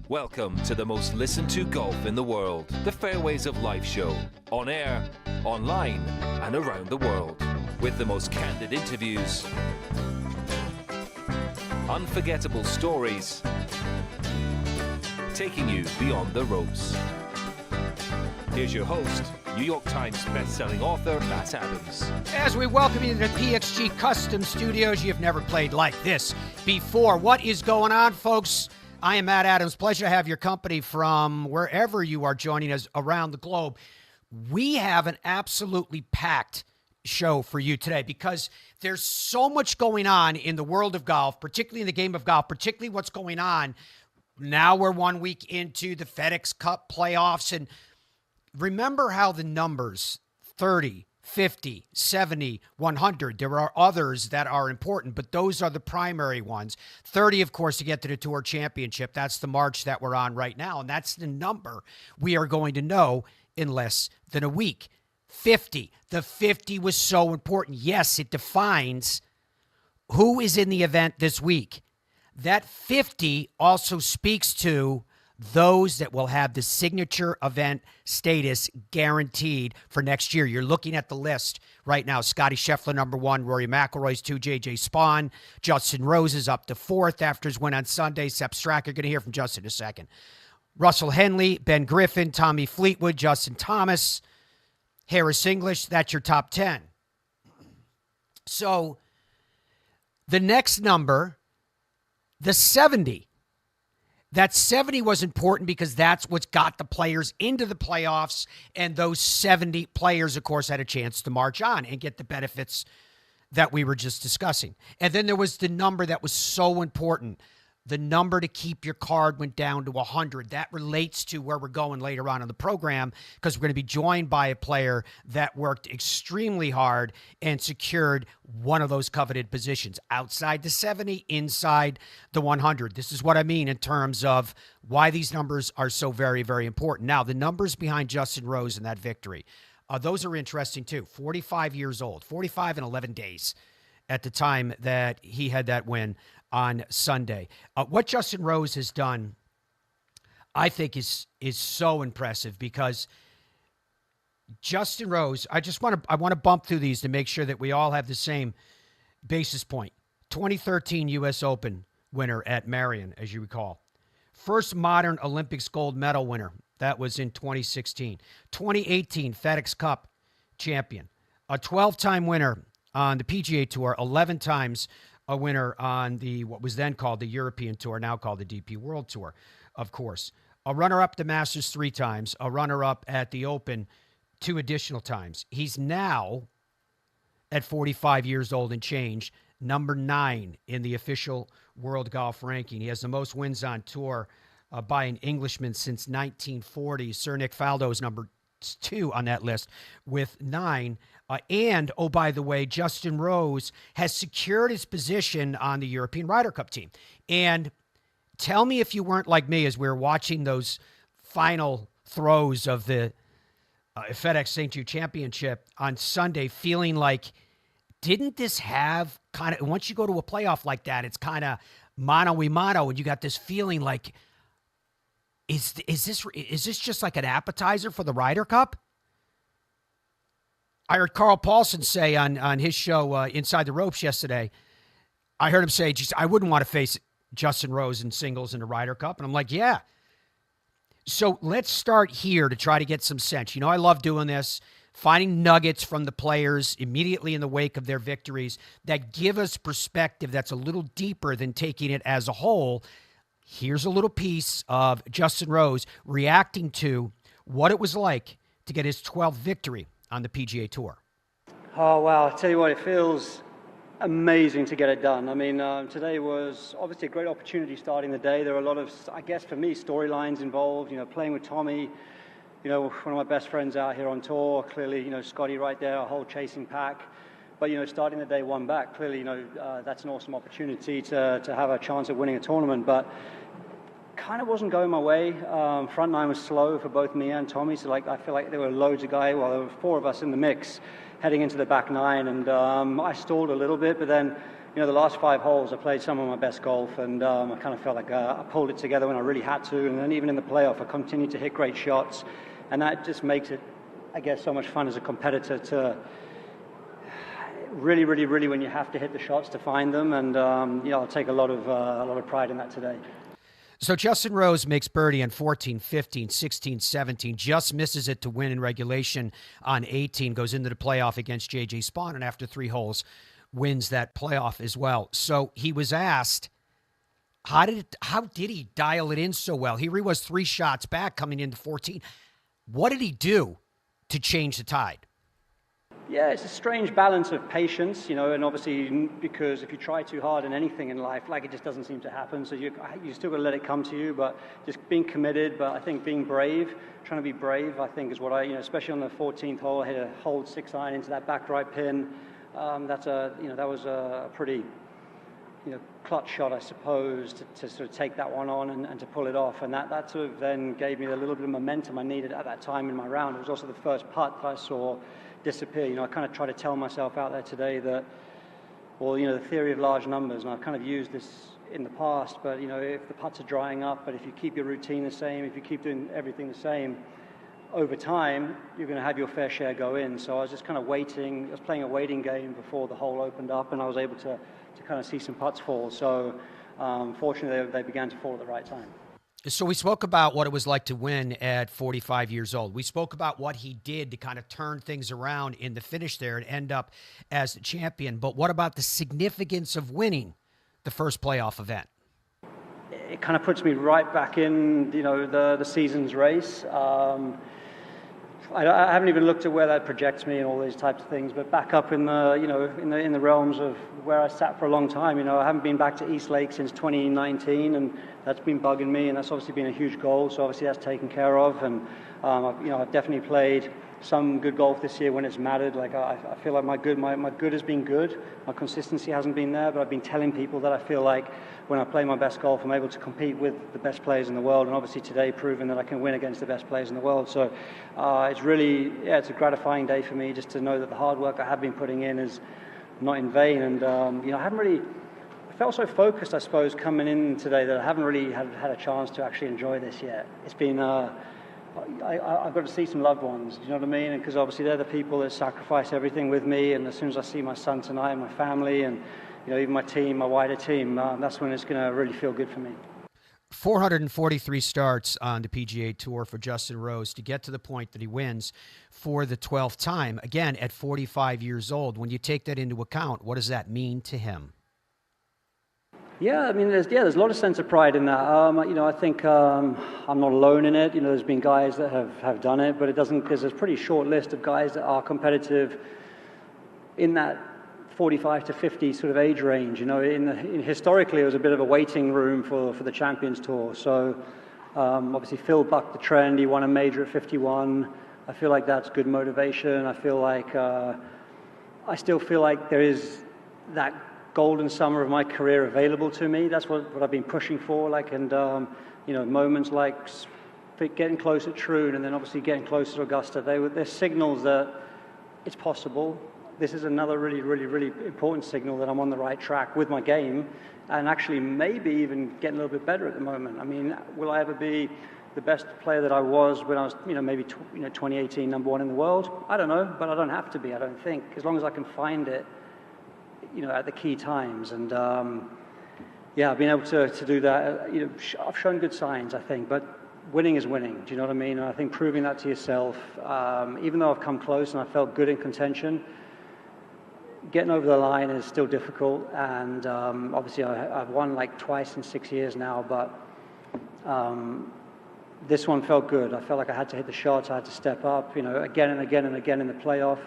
Welcome to the most listened to golf in the world, the Fairways of Life show, on air, online, and around the world, with the most candid interviews, unforgettable stories, taking you beyond the ropes. Here's your host, New York Times best-selling author, Matt Adams. As we welcome you to the PXG Custom Studios, you've never played like this before. What is going on, folks? I am Matt Adams. Pleasure to have your company from wherever you are joining us around the globe. We have an absolutely packed show for you today because there's so much going on in the world of golf, particularly in the game of golf, particularly what's going on. Now we're 1 week into the FedExCup playoffs, and remember how the numbers 30, 50, 70, 100, there are others that are important, but those are the primary ones. 30, of course, to get to the Tour Championship. That's the march that we're on right now, and that's the number we are going to know in less than a week. 50. The 50 was so important. Yes, it defines who is in the event this week. That 50 also speaks to those that will have the signature event status guaranteed for next year. You're looking at the list right now. Scotty Scheffler, number 1. Rory McIlroy's 2. J.J. Spaun. Justin Rose is up to 4th after his win on Sunday. Sepp Straka, going to hear from Justin in a second. Russell Henley, Ben Griffin, Tommy Fleetwood, Justin Thomas, Harris English. That's your top 10. So the next number, the 70. That 70 was important because that's what's got the players into the playoffs, and those 70 players, of course, had a chance to march on and get the benefits that we were just discussing. And then there was the number that was so important. The number to keep your card went down to 100. That relates to where we're going later on in the program, because we're going to be joined by a player that worked extremely hard and secured one of those coveted positions outside the 70, inside the 100. This is what I mean in terms of why these numbers are so very, very important. Now, the numbers behind Justin Rose and that victory, those are interesting too. 45 years old, 45 and 11 days at the time that he had that win on Sunday. What Justin Rose has done, I think, is so impressive, because Justin Rose, I want to bump through these to make sure that we all have the same basis point. 2013 U.S. Open winner at Marion, as you recall. First modern Olympics gold medal winner. That was in 2016. 2018 FedEx Cup champion. A 12-time winner on the PGA Tour, 11 times a winner on the what was then called the European Tour, now called the DP World Tour, of course. A runner-up at the Masters 3 times, a runner-up at the Open 2 additional times. He's now, at 45 years old and change, number 9 in the official world golf ranking. He has the most wins on tour by an Englishman since 1940. Sir Nick Faldo is number 2 on that list with 9. And, oh, by the way, Justin Rose has secured his position on the European Ryder Cup team. And tell me if you weren't like me as we were watching those final throws of the FedEx St Jude Championship on Sunday, feeling like, didn't this have kind of, once you go to a playoff like that, it's kind of mano-a-mano, and you got this feeling like, is this just like an appetizer for the Ryder Cup? I heard Carl Paulson say on his show Inside the Ropes yesterday, I heard him say, geez, I wouldn't want to face Justin Rose in singles in the Ryder Cup. And I'm like, yeah. So let's start here to try to get some sense. You know, I love doing this, finding nuggets from the players immediately in the wake of their victories that give us perspective that's a little deeper than taking it as a whole. Here's a little piece of Justin Rose reacting to what it was like to get his 12th victory on the PGA Tour. Oh, wow. I tell you what, it feels amazing to get it done. I mean, today was obviously a great opportunity starting the day. There were a lot of, I guess for me, storylines involved, you know, playing with Tommy, you know, one of my best friends out here on tour, clearly, you know, Scotty right there, a whole chasing pack. But, you know, starting the day one back, clearly, you know, that's an awesome opportunity to have a chance of winning a tournament. But kind of wasn't going my way. Front nine was slow for both me and Tommy, so like I feel like there were loads of guys, there were 4 of us in the mix heading into the back nine, and I stalled a little bit, but then you know, the last 5 holes, I played some of my best golf, and I kind of felt like I pulled it together when I really had to. And then even in the playoff, I continued to hit great shots. And that just makes it, I guess, so much fun as a competitor to really, really, really, when you have to hit the shots to find them. And, I'll take a lot of pride in that today. So Justin Rose makes birdie on 14, 15, 16, 17, just misses it to win in regulation on 18, goes into the playoff against J.J. Spaun, and after 3 holes, wins that playoff as well. So he was asked, how did he dial it in so well? He was 3 shots back coming into 14. What did he do to change the tide? Yeah, it's a strange balance of patience, and obviously because if you try too hard in anything in life, like, it just doesn't seem to happen. So you still got to let it come to you, but just being committed. But I think being brave, trying to be brave, I think is what especially on the 14th hole, I hit a hold 6 iron into that back right pin. That was a pretty, clutch shot, I suppose, to sort of take that one on and to pull it off. And that sort of then gave me a little bit of momentum I needed at that time in my round. It was also the first putt that I saw disappear. I kind of try to tell myself out there today that, the theory of large numbers, and I've kind of used this in the past, but, if the putts are drying up, but if you keep your routine the same, if you keep doing everything the same, over time, you're going to have your fair share go in. So I was just kind of waiting. I was playing a waiting game before the hole opened up, and I was able to kind of see some putts fall. So fortunately, they began to fall at the right time. So we spoke about what it was like to win at 45 years old. We spoke about what he did to kind of turn things around in the finish there and end up as the champion. But what about the significance of winning the first playoff event? It kind of puts me right back in, the season's race. I haven't even looked at where that projects me and all these types of things, but back up in the, in the realms of where I sat for a long time. I haven't been back to East Lake since 2019, and that's been bugging me, and that's obviously been a huge goal. So obviously that's taken care of, and I've definitely played some good golf this year when it's mattered. Like I feel like my good has been good. My consistency hasn't been there, but I've been telling people that I feel like when I play my best golf, I'm able to compete with the best players in the world, and obviously today proving that I can win against the best players in the world. So it's a gratifying day for me just to know that the hard work I have been putting in is not in vain. And I haven't really felt so focused, I suppose, coming in today that I haven't really had a chance to actually enjoy this yet. It's been I've got to see some loved ones, you know what I mean? Because obviously they're the people that sacrifice everything with me, and as soon as I see my son tonight and my family and even my team, my wider team, that's when it's going to really feel good for me. 443 starts on the PGA Tour for Justin Rose to get to the point that he wins for the 12th time, again, at 45 years old. When you take that into account, what does that mean to him? Yeah, I mean, there's a lot of sense of pride in that. I think I'm not alone in it. There's been guys that have done it, but there's a pretty short list of guys that are competitive in that 45 to 50 sort of age range. Historically, it was a bit of a waiting room for the Champions Tour. So obviously Phil bucked the trend. He won a major at 51. I feel like that's good motivation. I feel like I still feel like there is that golden summer of my career available to me. That's what I've been pushing for. Moments like getting close at Churn and then obviously getting close to Augusta. They're signals that it's possible. This is another really, really, really important signal that I'm on the right track with my game, and actually maybe even getting a little bit better at the moment. I mean, will I ever be the best player that I was when I was, maybe 2018 number 1 in the world? I don't know, but I don't have to be. I don't think, as long as I can find it, at the key times. And I've been able to do that. I've shown good signs, I think, but winning is winning. Do you know what I mean? And I think proving that to yourself, even though I've come close and I felt good in contention, getting over the line is still difficult. And obviously I've won like twice in 6 years now, but this one felt good. I felt like I had to hit the shots. I had to step up, again and again and again in the playoff.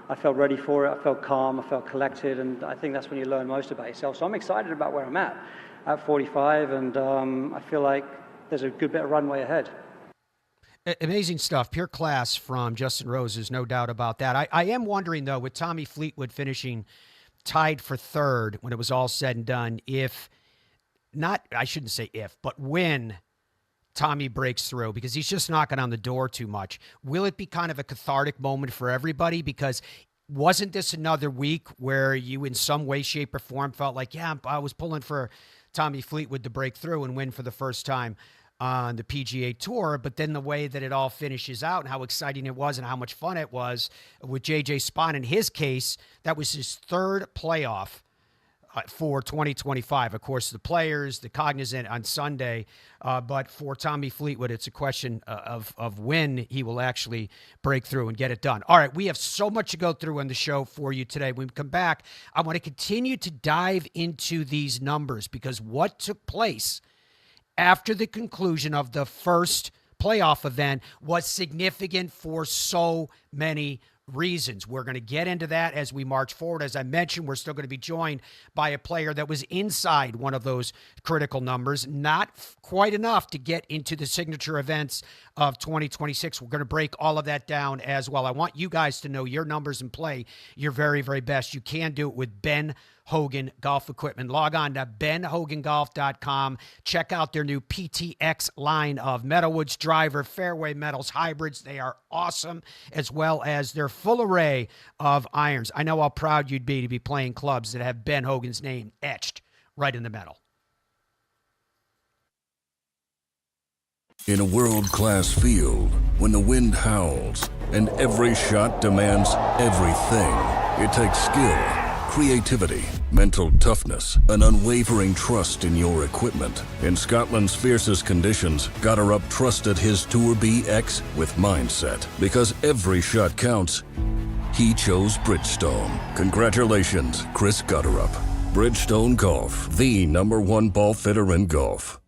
I felt ready for it. I felt calm. I felt collected. And I think that's when you learn most about yourself. So I'm excited about where I'm at 45. And I feel like there's a good bit of runway ahead. Amazing stuff. Pure class from Justin Rose. There's no doubt about that. I am wondering, though, with Tommy Fleetwood finishing tied for 3rd when it was all said and done, I shouldn't say if, but when Tommy breaks through, because he's just knocking on the door too much. Will it be kind of a cathartic moment for everybody? Because wasn't this another week where you in some way, shape, or form felt like, yeah, I was pulling for Tommy Fleetwood to break through and win for the first time on the PGA Tour, but then the way that it all finishes out and how exciting it was and how much fun it was with J.J. Spahn. In his case, that was his third playoff for 2025. Of course, the Players, the Cognizant on Sunday, but for Tommy Fleetwood, it's a question of when he will actually break through and get it done. All right, we have so much to go through on the show for you today. When we come back, I want to continue to dive into these numbers because what took place after the conclusion of the first playoff event was significant for so many reasons. We're going to get into that as we march forward. As I mentioned, we're still going to be joined by a player that was inside one of those critical numbers, not quite enough to get into the signature events of 2026. We're going to break all of that down as well. I want you guys to know your numbers and play your very, very best. You can do it with Ben Hogan Golf Equipment. Log on to benhogangolf.com. Check out their new PTX line of metalwoods, driver, fairway metals, hybrids. They are awesome, as well as their full array of irons. I know how proud you'd be to be playing clubs that have Ben Hogan's name etched right in the metal. In a world-class field, when the wind howls and every shot demands everything, it takes skill, creativity, mental toughness, an unwavering trust in your equipment. In Scotland's fiercest conditions, Gotterup trusted his Tour BX with mindset. Because every shot counts, he chose Bridgestone. Congratulations, Chris Gotterup. Bridgestone Golf, the #1 ball fitter in golf.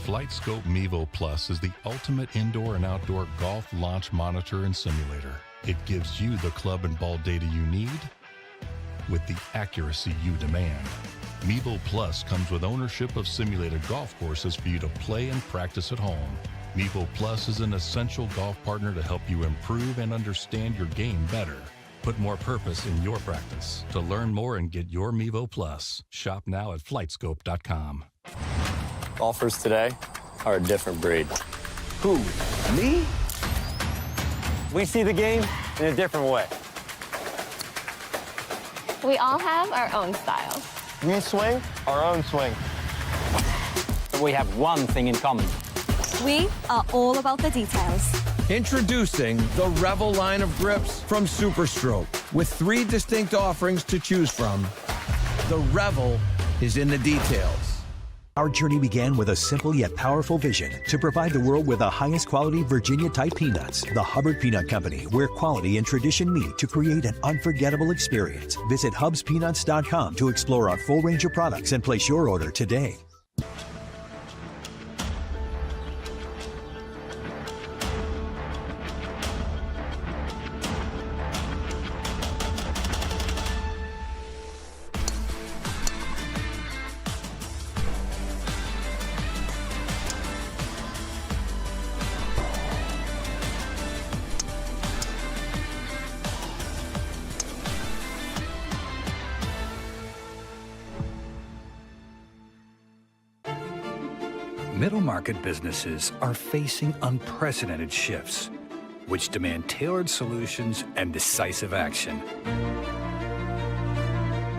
FlightScope Mevo Plus is the ultimate indoor and outdoor golf launch monitor and simulator. It gives you the club and ball data you need with the accuracy you demand. Mevo Plus comes with ownership of simulated golf courses for you to play and practice at home. Mevo Plus is an essential golf partner to help you improve and understand your game better. Put more purpose in your practice. To learn more and get your Mevo Plus, shop now at flightscope.com. Golfers today are a different breed. Who? Me? We see the game in a different way. We all have our own style. We swing our own swing. But we have one thing in common. We are all about the details. Introducing the Revel line of grips from Superstroke. With 3 distinct offerings to choose from, the Revel is in the details. Our journey began with a simple yet powerful vision to provide the world with the highest quality Virginia-type peanuts. The Hubbard Peanut Company, where quality and tradition meet to create an unforgettable experience. Visit hubspeanuts.com to explore our full range of products and place your order today. Middle market businesses are facing unprecedented shifts, which demand tailored solutions and decisive action.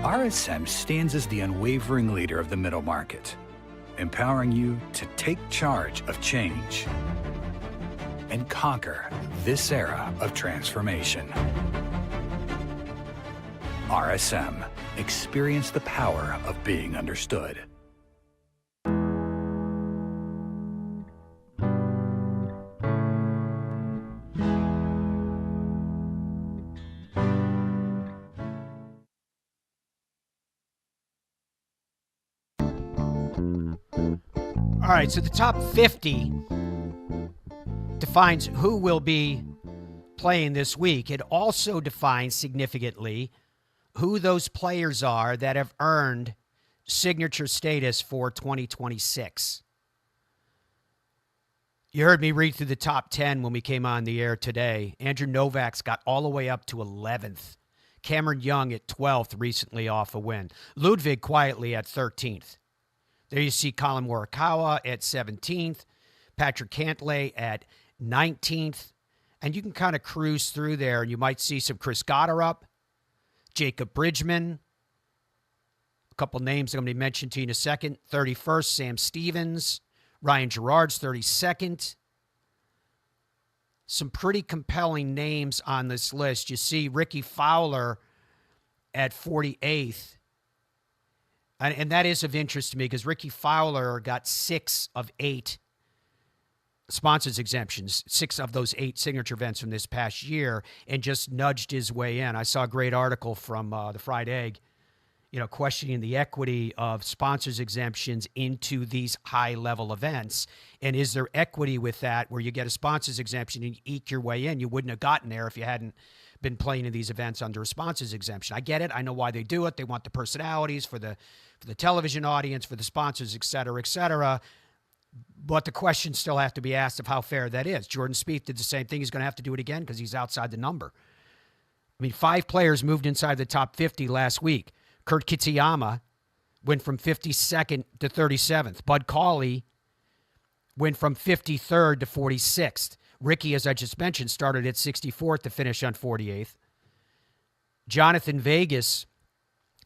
RSM stands as the unwavering leader of the middle market, empowering you to take charge of change and conquer this era of transformation. RSM. Experience the power of being understood. All right, so the top 50 defines who will be playing this week. It also defines significantly who those players are that have earned signature status for 2026. You heard me read through the top 10 when we came on the air today. Andrew Novak's got all the way up to 11th. Cameron Young at 12th, recently off a win. Ludwig quietly at 13th. There you see Colin Morikawa at 17th. Patrick Cantlay at 19th. And you can kind of cruise through there, and you might see some Chris Gotterup, Jacob Bridgman, a couple names I'm going to mention to you in a second. 31st, Sam Stevens. Ryan Gerard's 32nd. Some pretty compelling names on this list. You see Ricky Fowler at 48th. And that is of interest to me because Ricky Fowler got 6 of 8 sponsors exemptions, 6 of those 8 signature events from this past year, and just nudged his way in. I saw a great article from the Fried Egg, questioning the equity of sponsors exemptions into these high-level events. And is there equity with that where you get a sponsors exemption and you eke your way in? You wouldn't have gotten there if you hadn't been playing in these events under a sponsors exemption. I get it. I know why they do it. They want the personalities for the television audience, for the sponsors, et cetera, et cetera. But the questions still have to be asked of how fair that is. Jordan Spieth did the same thing. He's going to have to do it again because he's outside the number. 5 players moved inside the top 50 last week. Kurt Kitayama went from 52nd to 37th. Bud Cauley went from 53rd to 46th. Ricky, as I just mentioned, started at 64th to finish on 48th. Jonathan Vegas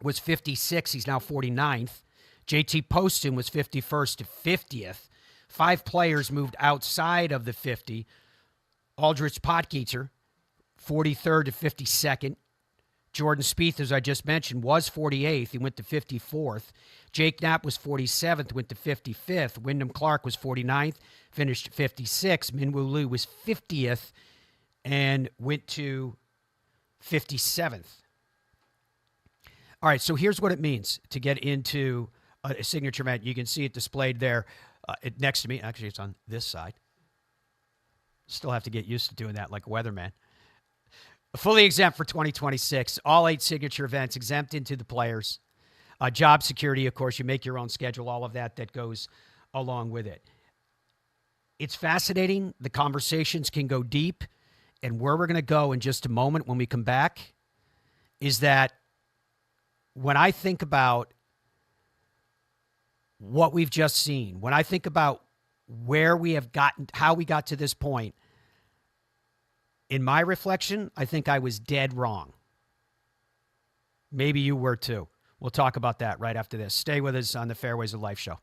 was 56. He's now 49th. JT Poston was 51st to 50th. 5 players moved outside of the 50. Aldrich Potgieter, 43rd to 52nd. Jordan Spieth, as I just mentioned, was 48th. He went to 54th. Jake Knapp was 47th, went to 55th. Wyndham Clark was 49th, finished 56th. Minwoo Lee was 50th and went to 57th. All right, so here's what it means to get into a signature event. You can see it displayed there next to me. Actually, it's on this side. Still have to get used to doing that like a weatherman. Fully exempt for 2026. All 8 signature events exempt into the players. Job security, of course, you make your own schedule, all of that goes along with it. It's fascinating. The conversations can go deep. And where we're going to go in just a moment when we come back is that when I think about what we've just seen, when I think about where we have gotten, how we got to this point, in my reflection, I think I was dead wrong. Maybe you were too. We'll talk about that right after this. Stay with us on the Fairways of Life show.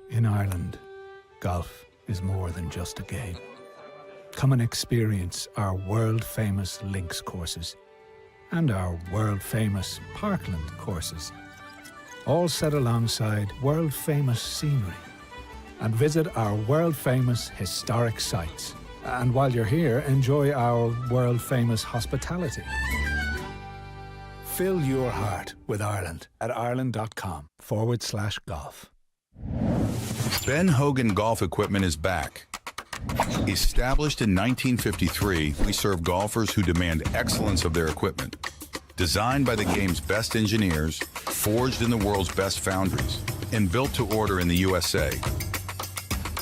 In Ireland, golf is more than just a game. Come and experience our world-famous links courses and our world-famous parkland courses, all set alongside world-famous scenery. And visit our world-famous historic sites. And while you're here, enjoy our world-famous hospitality. Fill your heart with Ireland at ireland.com/golf. Ben Hogan Golf Equipment is back. Established in 1953, we serve golfers who demand excellence of their equipment. Designed by the game's best engineers, forged in the world's best foundries, and built to order in the USA.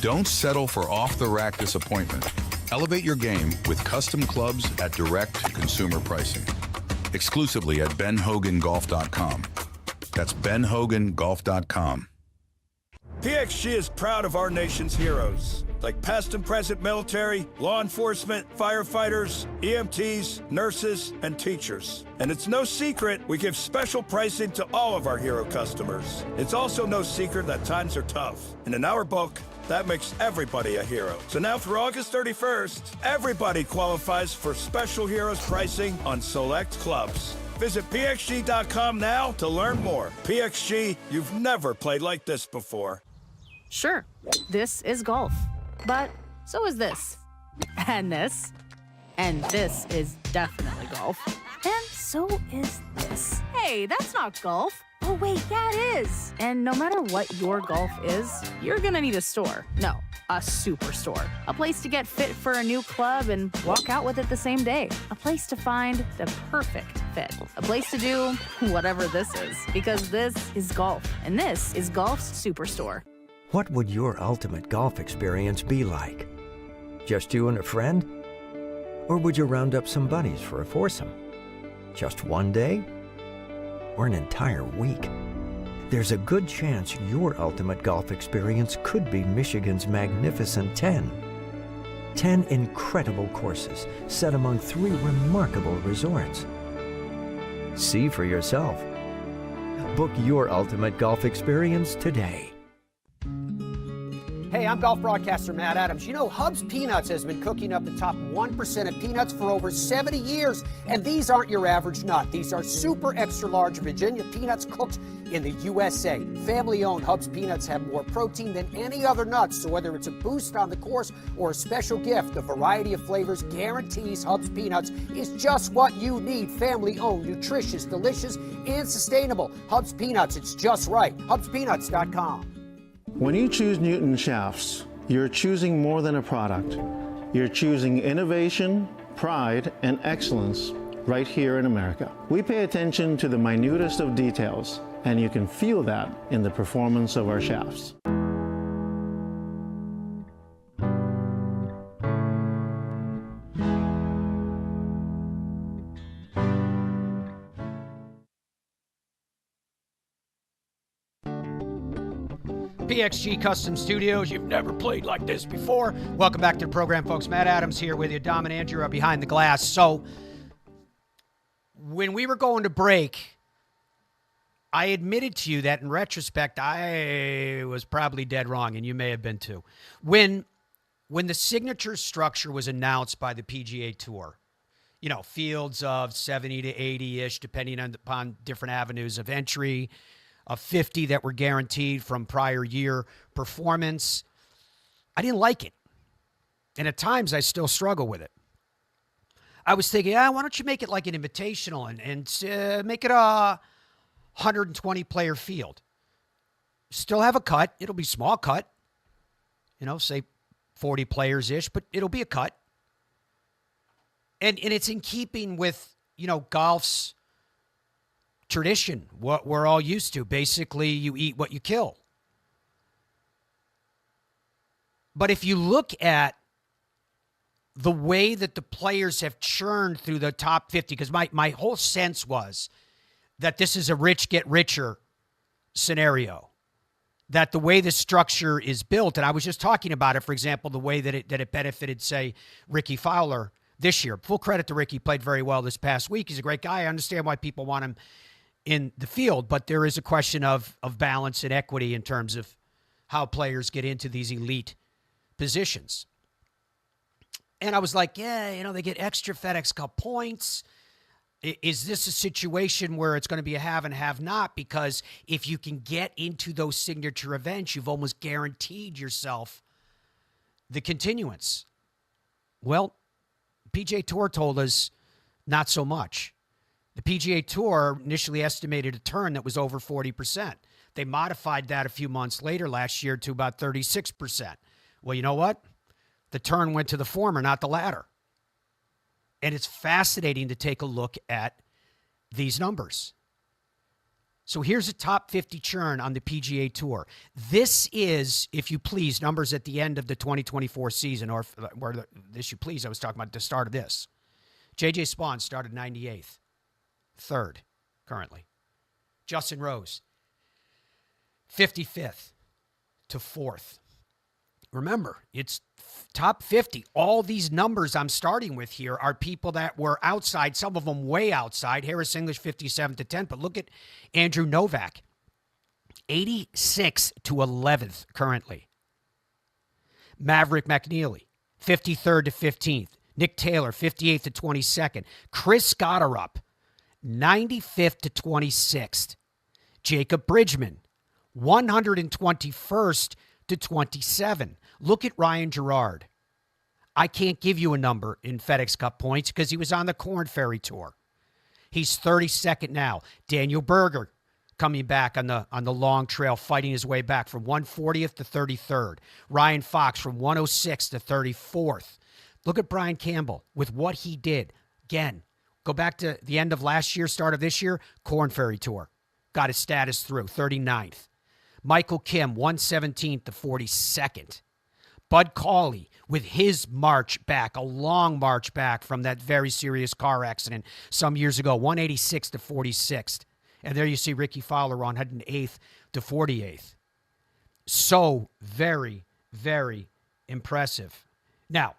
Don't settle for off-the-rack disappointment. Elevate your game with custom clubs at direct-to-consumer pricing. Exclusively at benhogangolf.com. That's benhogangolf.com. PXG is proud of our nation's heroes, like past and present military, law enforcement, firefighters, EMTs, nurses, and teachers. And it's no secret we give special pricing to all of our hero customers. It's also no secret that times are tough. And in our book, that makes everybody a hero. So now through August 31st, everybody qualifies for special heroes pricing on select clubs. Visit PXG.com now to learn more. PXG, you've never played like this before. Sure, this is golf. But so is this. And this. And this is definitely golf. And so is this. Hey, that's not golf. Oh, wait, yeah, it is. And no matter what your golf is, you're gonna need a store. No, a superstore. A place to get fit for a new club and walk out with it the same day. A place to find the perfect fit. A place to do whatever this is. Because this is golf. And this is Golf's Superstore. What would your ultimate golf experience be like? Just you and a friend? Or would you round up some buddies for a foursome? Just one day? Or an entire week? there's a good chance your ultimate golf experience could be Michigan's magnificent 10. 10 incredible courses set among 3 remarkable resorts. See for yourself. Book your ultimate golf experience today. Hey, I'm golf broadcaster Matt Adams. You know, Hub's Peanuts has been cooking up the top 1% of peanuts for over 70 years. And these aren't your average nut. These are super extra large Virginia peanuts cooked in the USA. Family-owned Hub's Peanuts have more protein than any other nuts. So whether it's a boost on the course or a special gift, the variety of flavors guarantees Hub's Peanuts is just what you need. Family-owned, nutritious, delicious, and sustainable. Hub's Peanuts, it's just right. HubsPeanuts.com. When you choose Newton shafts, you're choosing more than a product. You're choosing innovation, pride, and excellence right here in America. We pay attention to the minutest of details, and you can feel that in the performance of our shafts. PXG Custom Studios. You've never played like this before. Welcome back to the program, folks. Matt Adams here with you. Dom and Andrew are behind the glass. So, when we were going to break, I admitted to you that in retrospect, I was probably dead wrong, and you may have been too. When the signature structure was announced by the PGA Tour, you know, fields of 70 to 80-ish, depending upon different avenues of entry, of 50 that were guaranteed from prior year performance. I didn't like it. And at times, I still struggle with it. I was thinking, why don't you make it like an invitational and make it a 120-player field. Still have a cut. It'll be small cut. You know, say 40 players-ish, but it'll be a cut. And it's in keeping with, you know, golf's tradition, what we're all used to. Basically, you eat what you kill. But if you look at the way that the players have churned through the top 50, because my whole sense was that this is a rich get richer scenario, that the way the structure is built, and I was just talking about it, for example, the way that it benefited, say, Ricky Fowler this year. Full credit to Ricky, played very well this past week. He's a great guy. I understand why people want him in the field, but there is a question of balance and equity in terms of how players get into these elite positions. And I was like, yeah, you know, they get extra FedExCup points. Is this a situation where it's going to be a have and have not? Because if you can get into those signature events, you've almost guaranteed yourself the continuance. Well, PGA Tour told us not so much. The PGA Tour initially estimated a turn that was over 40%. They modified that a few months later last year to about 36%. Well, you know what? The turn went to the former, not the latter. And it's fascinating to take a look at these numbers. So here's a top 50 churn on the PGA Tour. This is, if you please, numbers at the end of the 2024 season, or this you please, I was talking about the start of this. J.J. Spawn started 98th. Third, currently. Justin Rose, 55th to 4th. Remember, it's top 50. All these numbers I'm starting with here are people that were outside, some of them way outside. Harris English, 57 to 10th. But look at Andrew Novak, 86 to 11th currently. Maverick McNeely, 53rd to 15th. Nick Taylor, 58th to 22nd. Chris Scotterup, 95th to 26th. Jacob Bridgman, 121st to 27. Look at Ryan Gerard. I can't give you a number in FedExCup points because he was on the Corn Ferry Tour. He's 32nd now. Daniel Berger coming back on the long trail, fighting his way back from 140th to 33rd. Ryan Fox from 106th to 34th. Look at Brian Campbell with what he did. Again, go back to the end of last year, start of this year, Corn Ferry Tour. Got his status through, 39th. Michael Kim, 117th to 42nd. Bud Cauley with his march back, a long march back from that very serious car accident some years ago, 186th to 46th. And there you see Ricky Fowler 108th to 48th. So very, very impressive. Now,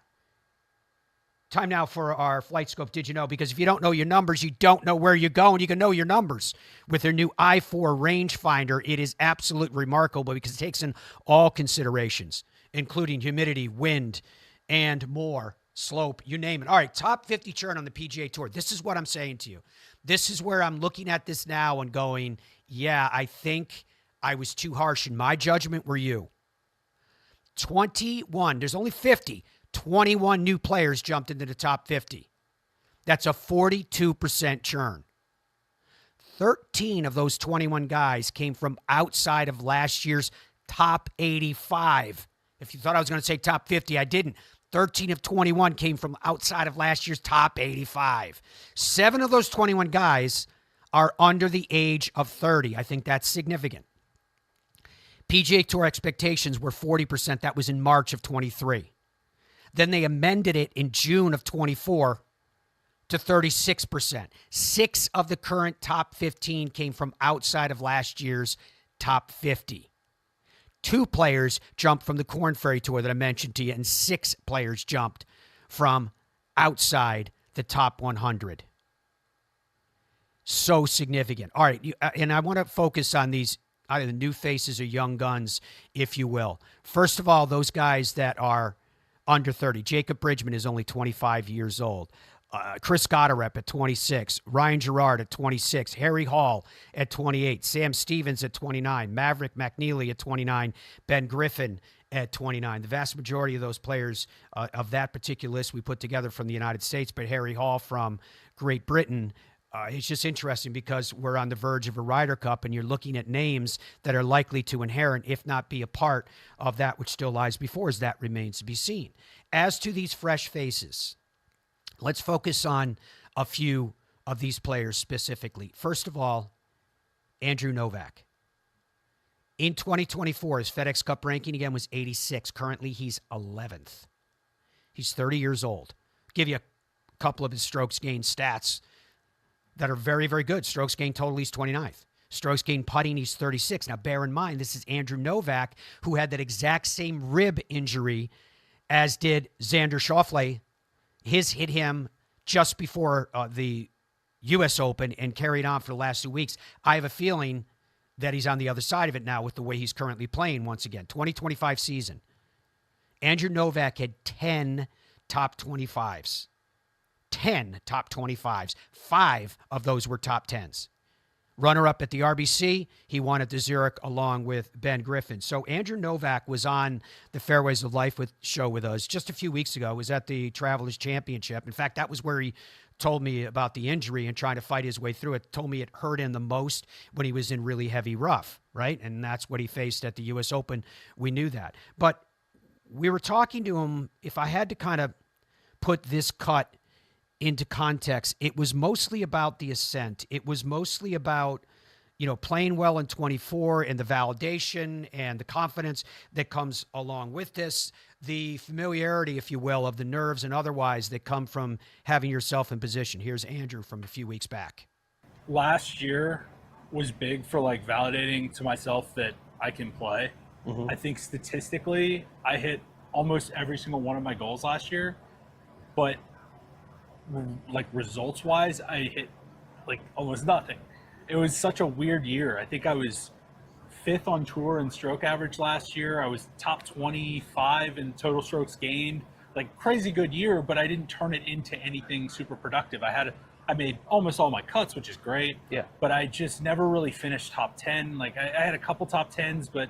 time now for our Flight Scope Did You Know? Because if you don't know your numbers, you don't know where you're going. You can know your numbers with their new i4 rangefinder. It is absolutely remarkable because it takes in all considerations, including humidity, wind, and more, slope, you name it. All right, top 50 churn on the PGA Tour. This is what I'm saying to you. This is where I'm looking at this now and going, yeah, I think I was too harsh in my judgment. Were you? 21. There's only 50. 21 new players jumped into the top 50. That's a 42% churn. 13 of those 21 guys came from outside of last year's top 85. If you thought I was going to say top 50, I didn't. 13 of 21 came from outside of last year's top 85. 7 of those 21 guys are under the age of 30. I think that's significant. PGA Tour expectations were 40%. That was in March of 23. Then they amended it in June of 24 to 36%. 6 of the current top 15 came from outside of last year's top 50. 2 players jumped from the Korn Ferry Tour that I mentioned to you, and 6 players jumped from outside the top 100. So significant. All right, and I want to focus on these either the new faces or young guns, if you will. First of all, those guys that are under 30. Jacob Bridgman is only 25 years old. Chris Gotterup at 26. Ryan Gerard at 26. Harry Hall at 28. Sam Stevens at 29. Maverick McNeely at 29. Ben Griffin at 29. The vast majority of those players of that particular list we put together from the United States, but Harry Hall from Great Britain. It's just interesting because we're on the verge of a Ryder Cup and you're looking at names that are likely to inherit, if not be a part of that which still lies before us. That remains to be seen. As to these fresh faces, let's focus on a few of these players specifically. First of all, Andrew Novak. In 2024, his FedEx Cup ranking again was 86. Currently, he's 11th. He's 30 years old. Give you a couple of his strokes gained stats that are very, very good. Strokes gained total, he's 29th. Strokes gained putting, he's 36. Now, bear in mind, this is Andrew Novak, who had that exact same rib injury as did Xander Schauffele. His hit him just before the U.S. Open and carried on for the last 2 weeks. I have a feeling that he's on the other side of it now with the way he's currently playing once again. 2025 season. Andrew Novak had 10 top 25s. 10 top 25s. 5 of those were top 10s. Runner-up at the RBC, he won at the Zurich along with Ben Griffin. So Andrew Novak was on the Fairways of Life show with us just a few weeks ago. It was at the Travelers Championship. In fact, that was where he told me about the injury and trying to fight his way through it. Told me it hurt him the most when he was in really heavy rough, right? And that's what he faced at the U.S. Open. We knew that. But we were talking to him. If I had to kind of put this cut into context, it was mostly about the ascent. It was mostly about, playing well in 24 and the validation and the confidence that comes along with this, the familiarity, if you will, of the nerves and otherwise that come from having yourself in position. Here's Andrew from a few weeks back. Last year was big for validating to myself that I can play. Mm-hmm. I think statistically, I hit almost every single one of my goals last year, but results wise, I hit almost nothing. It was such a weird year. I think I was 5th on tour in stroke average last year. I was top 25 in total strokes gained. Crazy good year, but I didn't turn it into anything super productive. I made almost all my cuts, which is great. Yeah. But I just never really finished top 10. I had a couple top 10s, but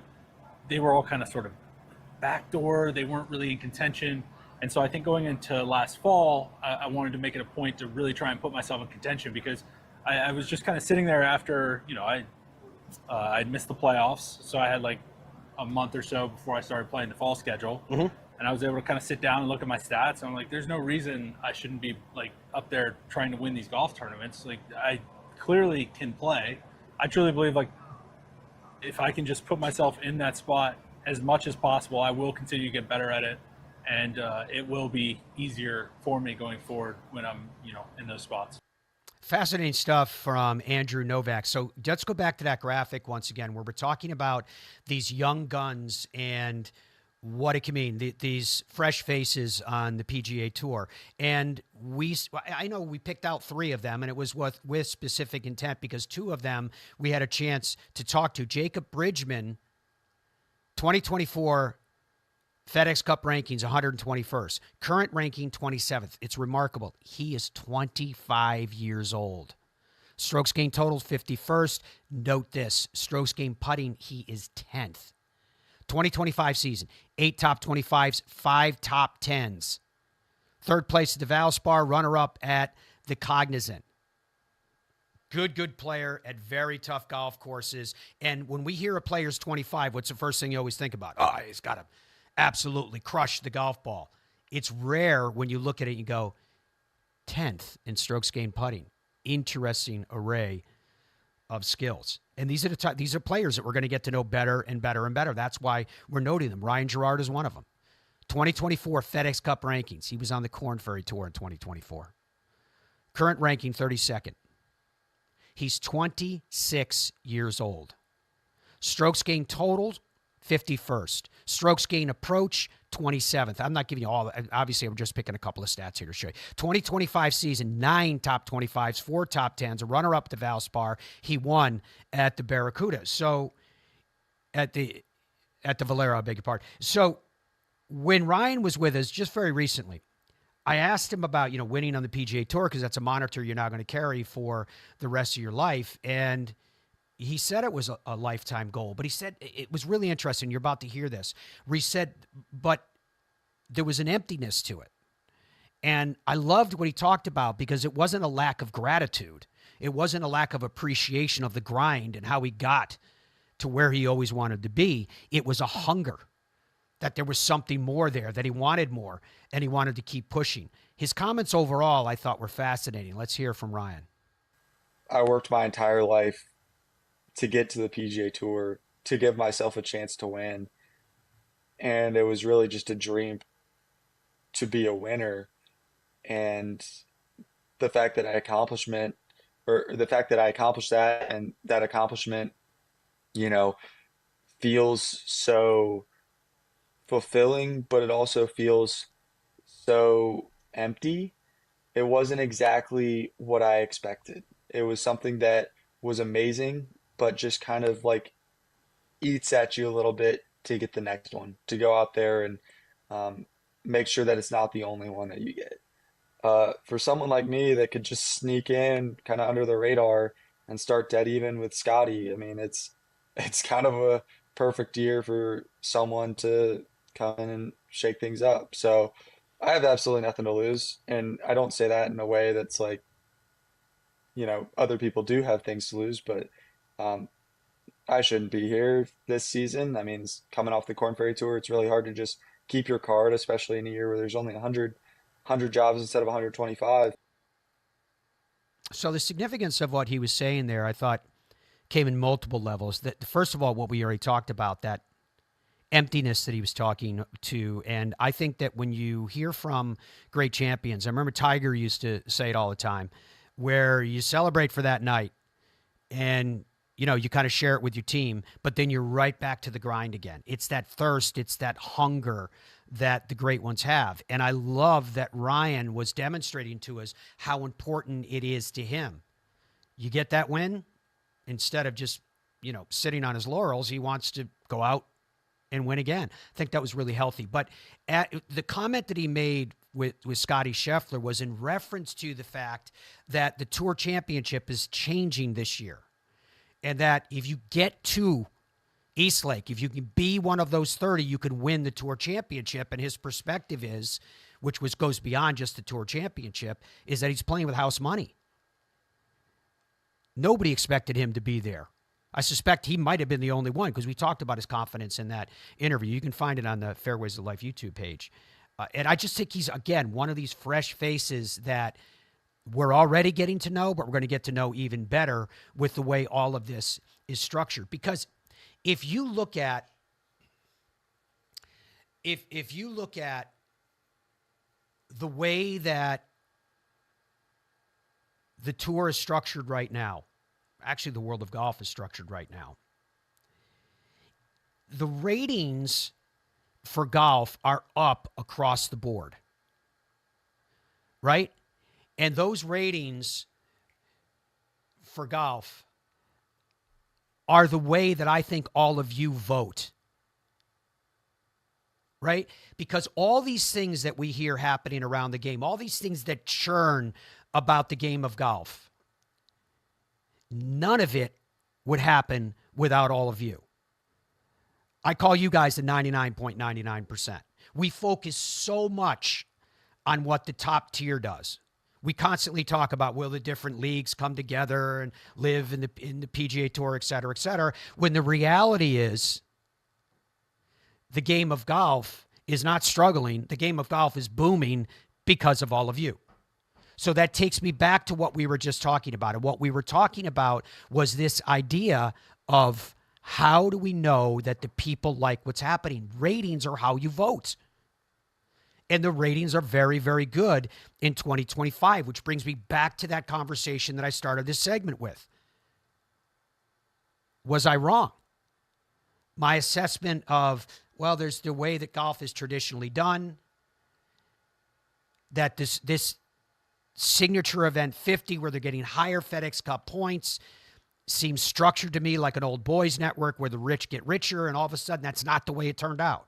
they were all kind of sort of backdoor. They weren't really in contention. And so I think going into last fall, I wanted to make it a point to really try and put myself in contention because I was just kind of sitting there after, I'd missed the playoffs. So I had a month or so before I started playing the fall schedule. Mm-hmm. And I was able to kind of sit down and look at my stats. And I'm like, there's no reason I shouldn't be up there trying to win these golf tournaments. I clearly can play. I truly believe if I can just put myself in that spot as much as possible, I will continue to get better at it. And it will be easier for me going forward when I'm, in those spots. Fascinating stuff from Andrew Novak. So let's go back to that graphic once again, where we're talking about these young guns and what it can mean, these fresh faces on the PGA Tour. And I know we picked out 3 of them, and it was with specific intent, because 2 of them we had a chance to talk to. Jacob Bridgman, 2024 FedEx Cup rankings, 121st. Current ranking, 27th. It's remarkable. He is 25 years old. Strokes gained total, 51st. Note this. Strokes gained putting, he is 10th. 2025 season, 8 top 25s, 5 top 10s. Third place at the Valspar, runner-up at the Cognizant. Good player at very tough golf courses. And when we hear a player's 25, what's the first thing you always think about? Oh, he's got to absolutely crush the golf ball. It's rare when you look at it and you go, 10th in strokes gained putting. Interesting array of skills. And these are players that we're going to get to know better and better and better. That's why we're noting them. Ryan Gerard is one of them. 2024 FedEx Cup rankings. He was on the Korn Ferry Tour in 2024. Current ranking, 32nd. He's 26 years old. Strokes gained total, 51st. Strokes gained approach, 27th. I'm not giving you all. Obviously, I'm just picking a couple of stats here to show you. 2025 season, 9 top 25s, 4 top 10s, a runner-up at the Valspar. He won at the Barracuda. So, at the Valero, I beg your pardon. So, when Ryan was with us just very recently, I asked him about, winning on the PGA Tour, because that's a monitor you're now going to carry for the rest of your life. And he said it was a lifetime goal, but he said it was really interesting. You're about to hear this. Where he said, but there was an emptiness to it. And I loved what he talked about, because it wasn't a lack of gratitude. It wasn't a lack of appreciation of the grind and how he got to where he always wanted to be. It was a hunger that there was something more there, that he wanted more, and he wanted to keep pushing. His comments overall, I thought, were fascinating. Let's hear from Ryan. I worked my entire life to get to the PGA Tour, to give myself a chance to win. And it was really just a dream to be a winner. And the fact that I accomplished that, and that accomplishment, feels so fulfilling, but it also feels so empty. It wasn't exactly what I expected. It was something that was amazing, but just kind of like eats at you a little bit to get the next one, to go out there and make sure that it's not the only one that you get. For someone like me that could just sneak in kind of under the radar and start dead even with Scotty, I mean, it's kind of a perfect year for someone to come in and shake things up. So I have absolutely nothing to lose. And I don't say that in a way that's like, other people do have things to lose, but I shouldn't be here this season. I mean, coming off the Korn Ferry Tour, it's really hard to just keep your card, especially in a year where there's only 100 jobs instead of 125. So the significance of what he was saying there, I thought, came in multiple levels. That first of all, what we already talked about, that emptiness that he was talking to. And I think that when you hear from great champions, I remember Tiger used to say it all the time, where you celebrate for that night and you kind of share it with your team, but then you're right back to the grind again. It's that thirst, it's that hunger that the great ones have. And I love that Ryan was demonstrating to us how important it is to him. You get that win, instead of just, sitting on his laurels, he wants to go out and win again. I think that was really healthy. But the comment that he made with Scotty Scheffler was in reference to the fact that the Tour Championship is changing this year. And that if you get to Eastlake, if you can be one of those 30, you can win the Tour Championship. And his perspective is, which goes beyond just the Tour Championship, is that he's playing with house money. Nobody expected him to be there. I suspect he might have been the only one, because we talked about his confidence in that interview. You can find it on the Fairways of Life YouTube page. And I just think he's, again, one of these fresh faces that we're already getting to know, but we're going to get to know even better with the way all of this is structured. Because if you look at the way that the tour is structured right now, actually the world of golf is structured right now, the ratings for golf are up across the board, right? And those ratings for golf are the way that I think all of you vote, right? Because all these things that we hear happening around the game, all these things that churn about the game of golf, none of it would happen without all of you. I call you guys the 99.99%. We focus so much on what the top tier does. We constantly talk about, will the different leagues come together and live in the PGA Tour, et cetera, when the reality is the game of golf is not struggling. The game of golf is booming because of all of you. So that takes me back to what we were just talking about. And what we were talking about was this idea of, how do we know that the people like what's happening? Ratings are how you vote. And the ratings are very, very good in 2025, which brings me back to that conversation that I started this segment with. Was I wrong? My assessment of, well, there's the way that golf is traditionally done, that this signature event 50 where they're getting higher FedEx Cup points seems structured to me like an old boys network where the rich get richer, and all of a sudden that's not the way it turned out.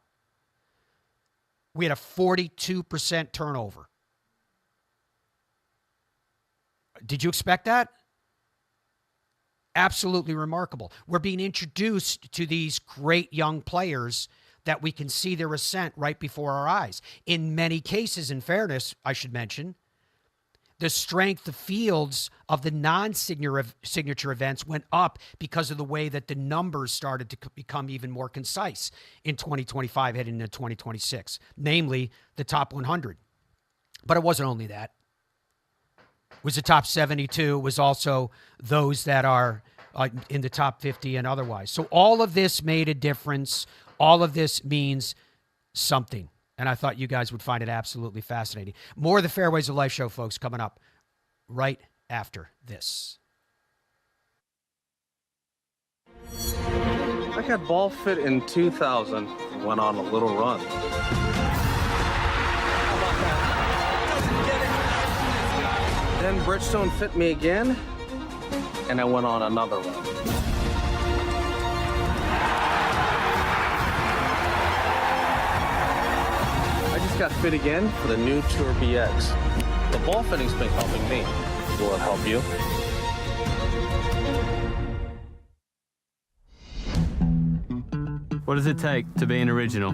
We had a 42% turnover. Did you expect that? Absolutely remarkable. We're being introduced to these great young players that we can see their ascent right before our eyes. In many cases, in fairness, I should mention, the strength of fields of the non-signature events went up because of the way that the numbers started to become even more concise in 2025 heading into 2026, namely the top 100. But it wasn't only that. It was the top 72. It was also those that are in the top 50 and otherwise. So all of this made a difference. All of this means something. And I thought you guys would find it absolutely fascinating. More of the Fairways of Life show, folks, coming up right after this. I got ball fit in 2000, went on a little run. Then Bridgestone fit me again, and I went on another run. I just got fit again for the new Tour BX. The ball fitting's been helping me. Will it help you? What does it take to be an original?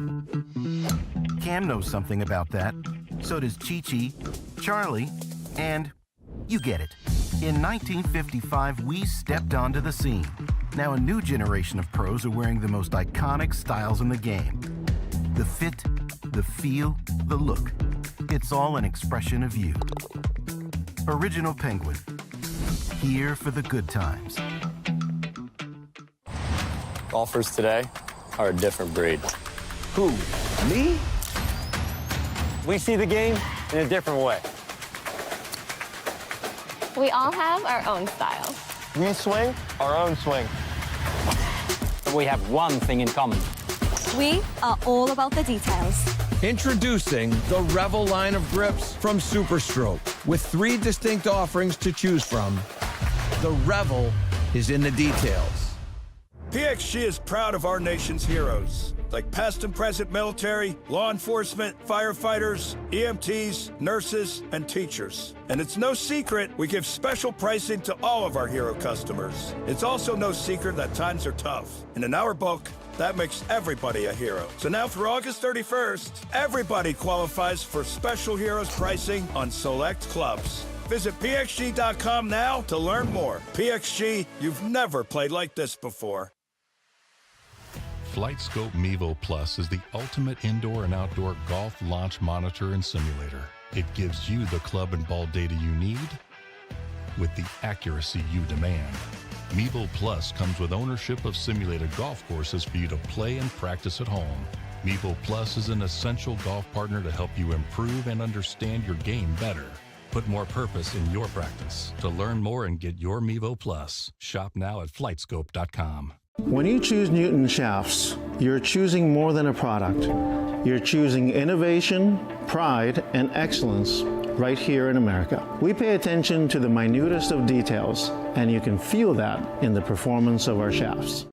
Cam knows something about that. So does Chi-Chi, Charlie, and you get it. In 1955, we stepped onto the scene. Now a new generation of pros are wearing the most iconic styles in the game. The fit, the feel, the look. It's all an expression of you. Original Penguin. Here for the good times. Golfers today are a different breed. Who? Me? We see the game in a different way. We all have our own styles. We swing our own swing. But we have one thing in common. We are all about the details. Introducing the Revel line of grips from Superstroke. With 3 distinct offerings to choose from, the Revel is in the details. PXG is proud of our nation's heroes, like past and present military, law enforcement, firefighters, EMTs, nurses, and teachers. And it's no secret we give special pricing to all of our hero customers. It's also no secret that times are tough. And in our book, that makes everybody a hero. So now through August 31st, everybody qualifies for special heroes pricing on select clubs. Visit PXG.com now to learn more. PXG, you've never played like this before. FlightScope Mevo Plus is the ultimate indoor and outdoor golf launch monitor and simulator. It gives you the club and ball data you need with the accuracy you demand. Mevo Plus comes with ownership of simulated golf courses for you to play and practice at home. Mevo Plus is an essential golf partner to help you improve and understand your game better. Put more purpose in your practice. To learn more and get your Mevo Plus, shop now at flightscope.com. When you choose Newton shafts, you're choosing more than a product. You're choosing innovation, pride, and excellence right here in America. We pay attention to the minutest of details, and you can feel that in the performance of our shafts.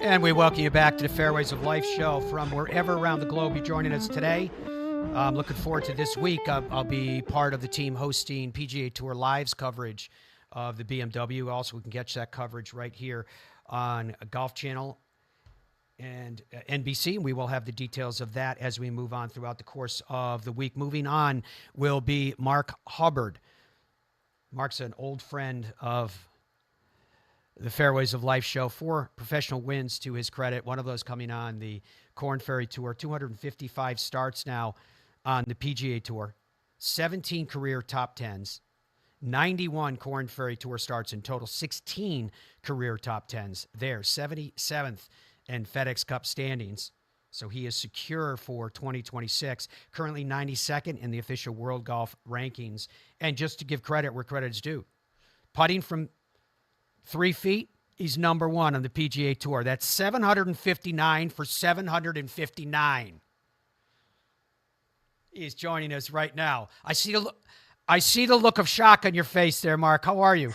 And we welcome you back to the Fairways of Life show from wherever around the globe you're joining us today. I'm looking forward to this week. I'll be part of the team hosting PGA Tour Live's coverage of the BMW. Also, we can catch that coverage right here on Golf Channel and NBC. And we will have the details of that as we move on throughout the course of the week. Moving on will be Mark Hubbard. Mark's an old friend of the Fairways of Life show. 4 professional wins to his credit. One of those coming on the Korn Ferry Tour. 255 starts now on the PGA Tour. 17 career top 10s. 91 Korn Ferry Tour starts in total. 16 career top 10s there. 77th in FedEx Cup standings. So he is secure for 2026. Currently 92nd in the official World Golf rankings. And just to give credit where credit is due, putting from 3 feet, he's number 1 on the PGA Tour. That's 759 for 759. He's joining us right now. I see the look of shock on your face there, Mark. How are you?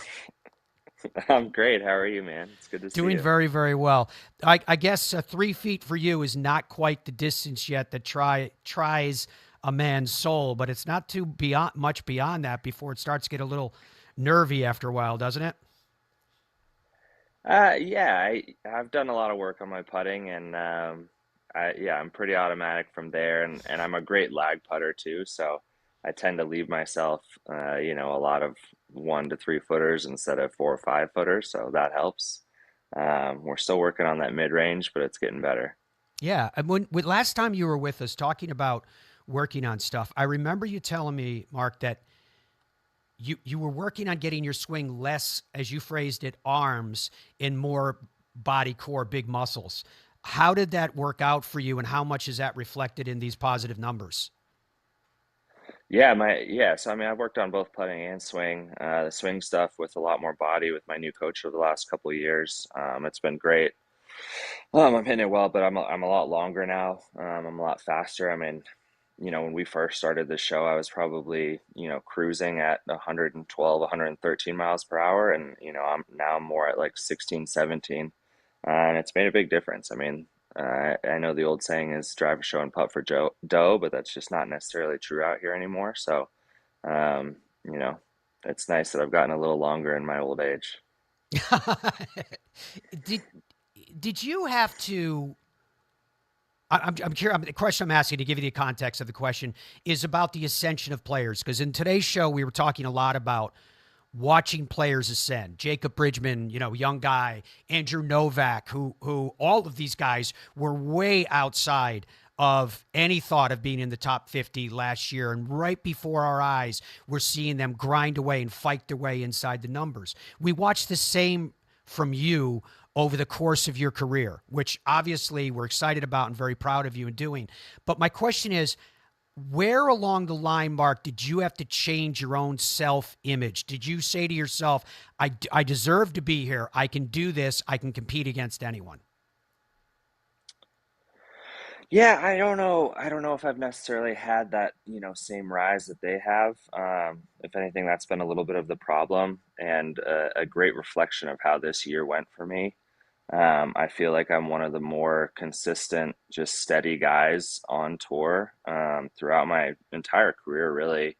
I'm great. How are you, man? It's good to see you. Doing very, very well. I guess 3 feet for you is not quite the distance yet that tries a man's soul, but it's not too much beyond that before it starts to get a little nervy after a while, doesn't it? Yeah, I've done a lot of work on my putting, and I'm pretty automatic from there, and I'm a great lag putter too, so I tend to leave myself, a lot of 1 to 3 footers instead of 4 or 5 footers, so that helps. We're still working on that mid range, but it's getting better. Yeah, and when last time you were with us talking about working on stuff, I remember you telling me, Mark, that you were working on getting your swing less, as you phrased it, arms and more body, core, big muscles. How did that work out for you, and how much is that reflected in these positive numbers? So I've worked on both putting and swing. The swing stuff with a lot more body with my new coach over the last couple of years. It's been great. I'm hitting it well, but I'm a lot longer now. I'm a lot faster. When we first started the show, I was probably, cruising at 112, 113 miles per hour. And, I'm now more at like 16, 17. And it's made a big difference. I know the old saying is drive a show and putt for dough, but that's just not necessarily true out here anymore. So, it's nice that I've gotten a little longer in my old age. Did you have to? I'm curious. The question I'm asking, to give you the context of the question, is about the ascension of players. Because in today's show, we were talking a lot about watching players ascend. Jacob Bridgman, young guy. Andrew Novak, who all of these guys were way outside of any thought of being in the top 50 last year. And right before our eyes, we're seeing them grind away and fight their way inside the numbers. We watched the same from you over the course of your career, which obviously we're excited about and very proud of you in doing. But my question is, where along the line, Mark, did you have to change your own self-image? Did you say to yourself, I deserve to be here, I can do this, I can compete against anyone? Yeah, I don't know if I've necessarily had that, same rise that they have. If anything, that's been a little bit of the problem, and a great reflection of how this year went for me. I feel like I'm one of the more consistent, just steady guys on tour throughout my entire career, really.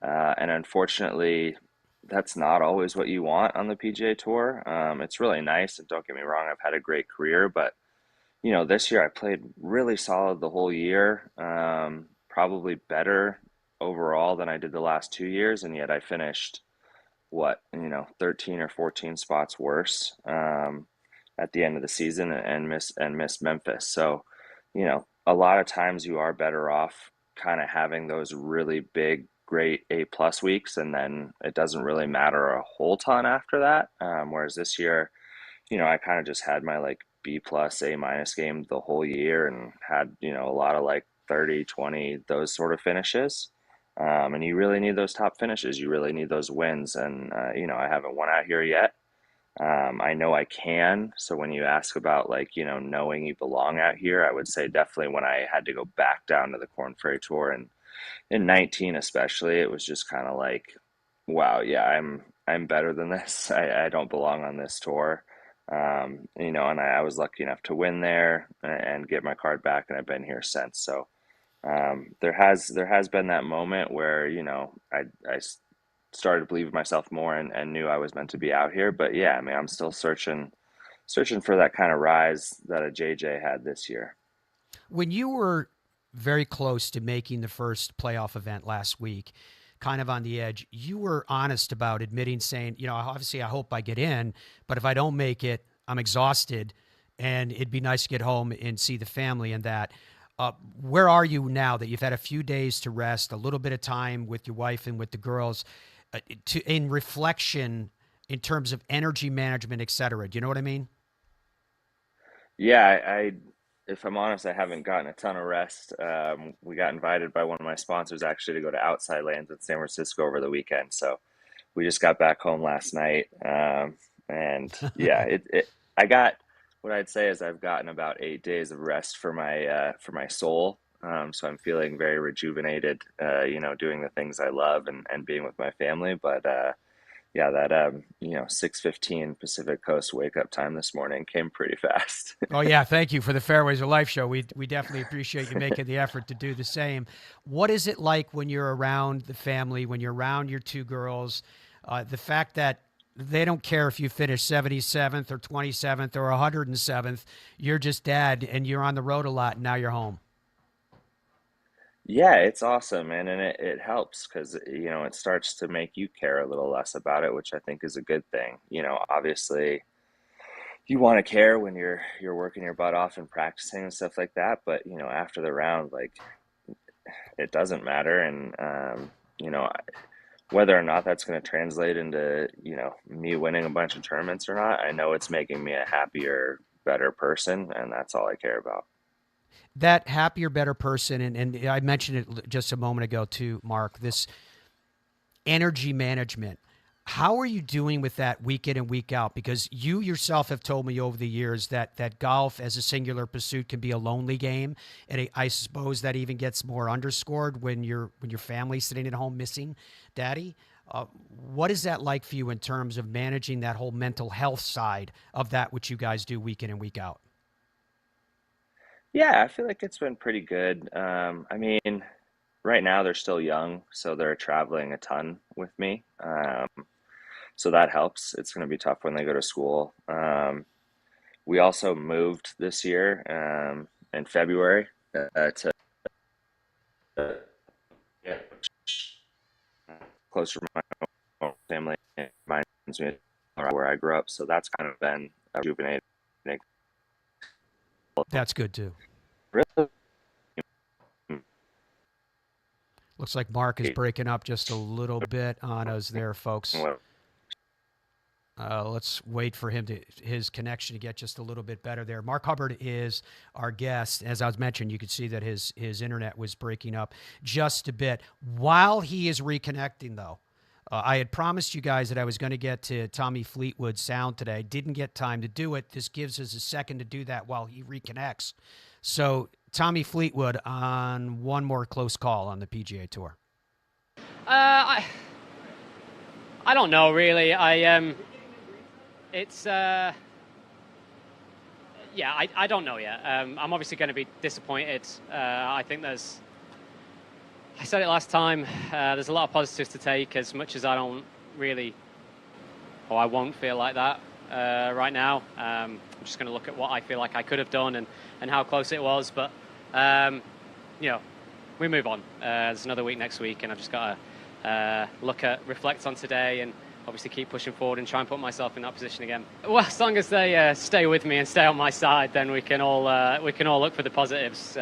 And unfortunately, that's not always what you want on the PGA Tour. It's really nice, and don't get me wrong, I've had a great career, but this year I played really solid the whole year, probably better overall than I did the last 2 years, and yet I finished 13 or 14 spots worse at the end of the season and missed Memphis. So, a lot of times you are better off kind of having those really big great A+ weeks, and then it doesn't really matter a whole ton after that. Whereas this year, I kind of just had my like B+, A- game the whole year, and had, a lot of like 30, 20, those sort of finishes. And you really need those top finishes. You really need those wins. And, I haven't won out here yet. I know I can. So when you ask about like, knowing you belong out here, I would say definitely when I had to go back down to the Corn Ferry Tour, and in 19 especially, it was just kind of like, wow, yeah, I'm better than this. I don't belong on this tour. And I was lucky enough to win there and get my card back, and I've been here since. So there has been that moment where, I started to believe in myself more, and knew I was meant to be out here. But yeah, I mean, I'm still searching for that kind of rise that a JJ had this year. When you were very close to making the first playoff event last week, kind of on the edge, you were honest about admitting, saying, obviously I hope I get in, but if I don't make it, I'm exhausted, and it'd be nice to get home and see the family and that. Where are you now that you've had a few days to rest, a little bit of time with your wife and with the girls, in reflection in terms of energy management, et cetera? Do you know what I mean? Yeah, if I'm honest, I haven't gotten a ton of rest. We got invited by one of my sponsors actually to go to Outside Lands in San Francisco over the weekend. So we just got back home last night. And yeah, I got, what I'd say is I've gotten about 8 days of rest for my soul. So I'm feeling very rejuvenated, doing the things I love, and being with my family. But yeah, that 6:15 Pacific Coast wake up time this morning came pretty fast. Oh yeah, thank you for the Fairways of Life show. We definitely appreciate you making the effort to do the same. What is it like when you're around the family, when you're around your two girls? The fact that they don't care if you finish 77th or 27th or 107th, you're just dad, and you're on the road a lot, and now you're home. Yeah, it's awesome, man, and it helps because it starts to make you care a little less about it, which I think is a good thing. Obviously, you want to care when you're working your butt off and practicing and stuff like that, but after the round, like, it doesn't matter, and whether or not that's going to translate into me winning a bunch of tournaments or not, I know it's making me a happier, better person, and that's all I care about. That happier, better person, and I mentioned it just a moment ago too, Mark, this energy management. How are you doing with that week in and week out? Because you yourself have told me over the years that golf as a singular pursuit can be a lonely game, and I suppose that even gets more underscored when your family's sitting at home missing daddy. What is that like for you in terms of managing that whole mental health side of that, which you guys do week in and week out? Yeah, I feel like it's been pretty good. I mean, right now they're still young, so they're traveling a ton with me. So that helps. It's going to be tough when they go to school. We also moved this year in February to yeah, closer to my own family. It reminds me of where I grew up, so that's kind of been rejuvenating. That's good too. Really? Looks like Mark is breaking up just a little bit on us there, folks. Let's wait for his connection to get just a little bit better there. Mark Hubbard is our guest. As I was mentioning, you could see that his internet was breaking up just a bit. While he is reconnecting, though, I had promised you guys that I was going to get to Tommy Fleetwood's sound today. Didn't get time to do it. This gives us a second to do that while he reconnects. So, Tommy Fleetwood on one more close call on the PGA Tour. I don't know, really. It's I don't know yet. I'm obviously going to be disappointed. I think I said it last time, there's a lot of positives to take, as much as I don't really, or I won't feel like that right now. I'm just going to look at what I feel like I could have done and how close it was. But, we move on. There's another week next week, and I've just got to reflect on today, and obviously keep pushing forward and try and put myself in that position again. Well, as long as they stay with me and stay on my side, then we can all look for the positives.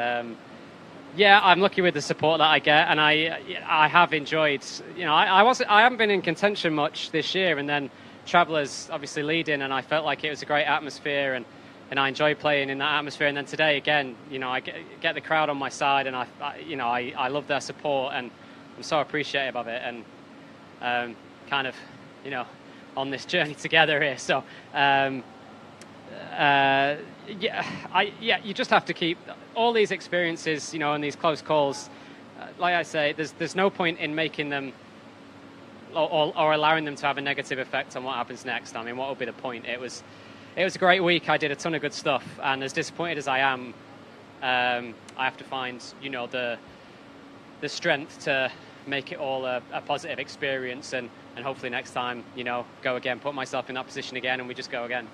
Yeah, I'm lucky with the support that I get, and I have enjoyed. I haven't been in contention much this year, and then Travelers obviously leading, and I felt like it was a great atmosphere, and I enjoyed playing in that atmosphere. And then today again, I get the crowd on my side, and I love their support, and I'm so appreciative of it, and kind of on this journey together here. So you just have to keep all these experiences, and these close calls. Like I say, there's no point in making them or allowing them to have a negative effect on what happens next. I mean, what would be the point? It was a great week. I did a ton of good stuff, and as disappointed as I am, I have to find the strength to make it all a positive experience, and hopefully next time go again, put myself in that position again, and we just go again.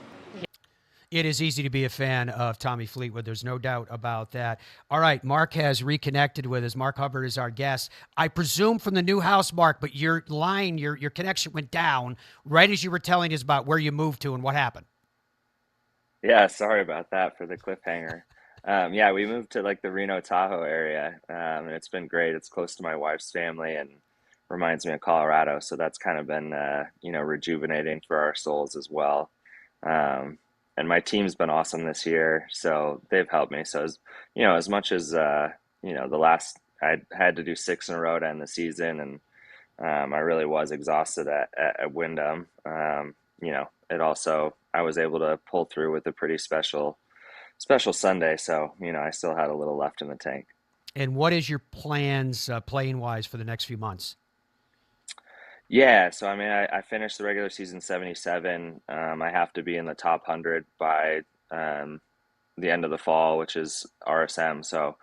It is easy to be a fan of Tommy Fleetwood. There's no doubt about that. All right, Mark has reconnected with us. Mark Hubbard is our guest. I presume from the new house, Mark, but your line, your connection went down right as you were telling us about where you moved to and what happened. Yeah, sorry about that for the cliffhanger. Yeah, we moved to like the Reno Tahoe area, and it's been great. It's close to my wife's family and reminds me of Colorado, so that's kind of been rejuvenating for our souls as well. And my team's been awesome this year, so they've helped me. So as much as the last I had to do 6 in a row to end the season, and I really was exhausted at Wyndham. It also I was able to pull through with a pretty special Sunday, so I still had a little left in the tank. And what is your plans playing wise for the next few months? Yeah, so I mean, I finished the regular season 77. I have to be in the top 100 by the end of the fall, which is RSM. So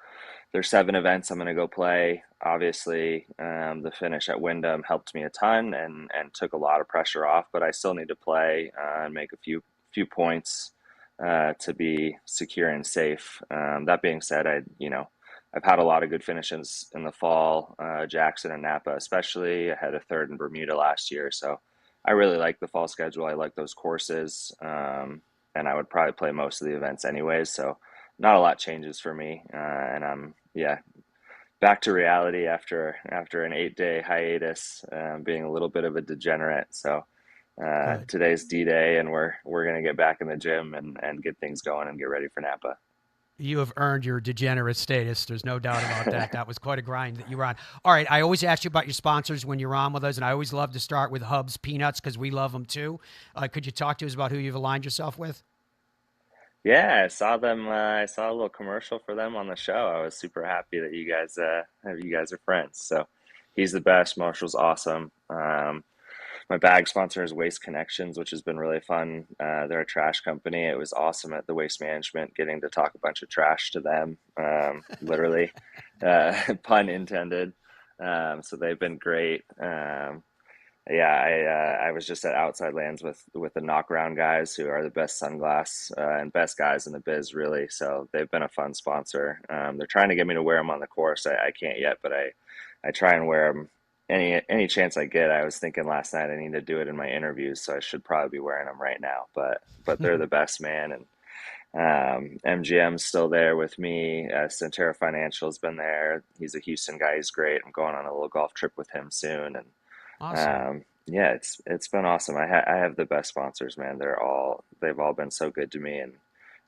there's 7 events I'm going to go play. Obviously, the finish at Wyndham helped me a ton and took a lot of pressure off, but I still need to play and make a few points to be secure and safe. That being said, I've had a lot of good finishes in the fall, Jackson and Napa especially. I had a 3rd in Bermuda last year, so I really like the fall schedule. I like those courses, and I would probably play most of the events anyways, so not a lot changes for me. And I'm back to reality after an 8-day hiatus, being a little bit of a degenerate. So today's D-Day, and we're going to get back in the gym and get things going and get ready for Napa. You have earned your degenerate status. There's no doubt about that. That was quite a grind that you were on. All right, I always ask you about your sponsors when you're on with us, and I always love to start with Hub's Peanuts because we love them too. Could you talk to us about who you've aligned yourself with? Yeah, I saw them. I saw a little commercial for them on the show. I was super happy that you guys are friends. So he's the best. Marshall's awesome. My bag sponsor is Waste Connections, which has been really fun. They're a trash company. It was awesome at the Waste Management getting to talk a bunch of trash to them, literally, pun intended. So they've been great. I was just at Outside Lands with the Knockaround guys, who are the best sunglass and best guys in the biz, really. So they've been a fun sponsor. They're trying to get me to wear them on the course. I can't yet, but I try and wear them any chance I get. I was thinking last night I need to do it in my interviews, so I should probably be wearing them right now. But they're the best, man. And MGM's still there with me. Centera Financial's been there. He's a Houston guy. He's great. I'm going on a little golf trip with him soon. And awesome. Yeah, it's been awesome. I have the best sponsors, man. They've all been so good to me,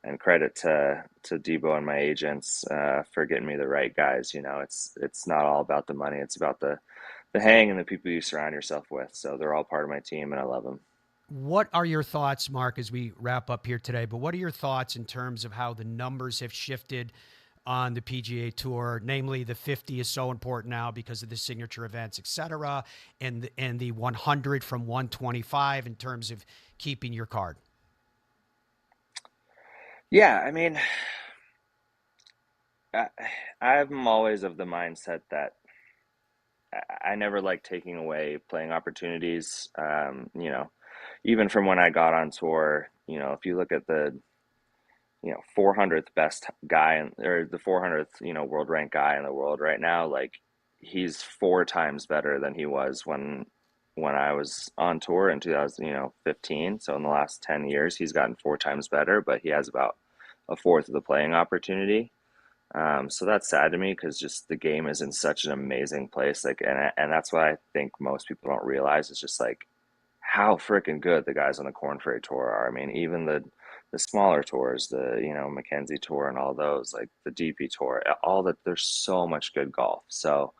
and credit to Debo and my agents for getting me the right guys. It's not all about the money. It's about the hang and the people you surround yourself with. So they're all part of my team, and I love them. What are your thoughts, Mark, as we wrap up here today? But what are your thoughts in terms of how the numbers have shifted on the PGA Tour? Namely, the 50 is so important now because of the signature events, et cetera, and the 100 from 125 in terms of keeping your card. Yeah, I mean, I'm always of the mindset that I never like taking away playing opportunities. Even from when I got on tour, if you look at the 400th best guy or the 400th world ranked guy in the world right now, like he's 4 times better than he was when I was on tour in 2015. So in the last 10 years, he's gotten 4 times better, but he has about a fourth of the playing opportunity. So that's sad to me because just the game is in such an amazing place. Like, and that's what I think most people don't realize. It's just like how freaking good the guys on the Corn Ferry Tour are. I mean, even the smaller tours, the Mackenzie Tour and all those, like the DP Tour, all that. There's so much good golf. So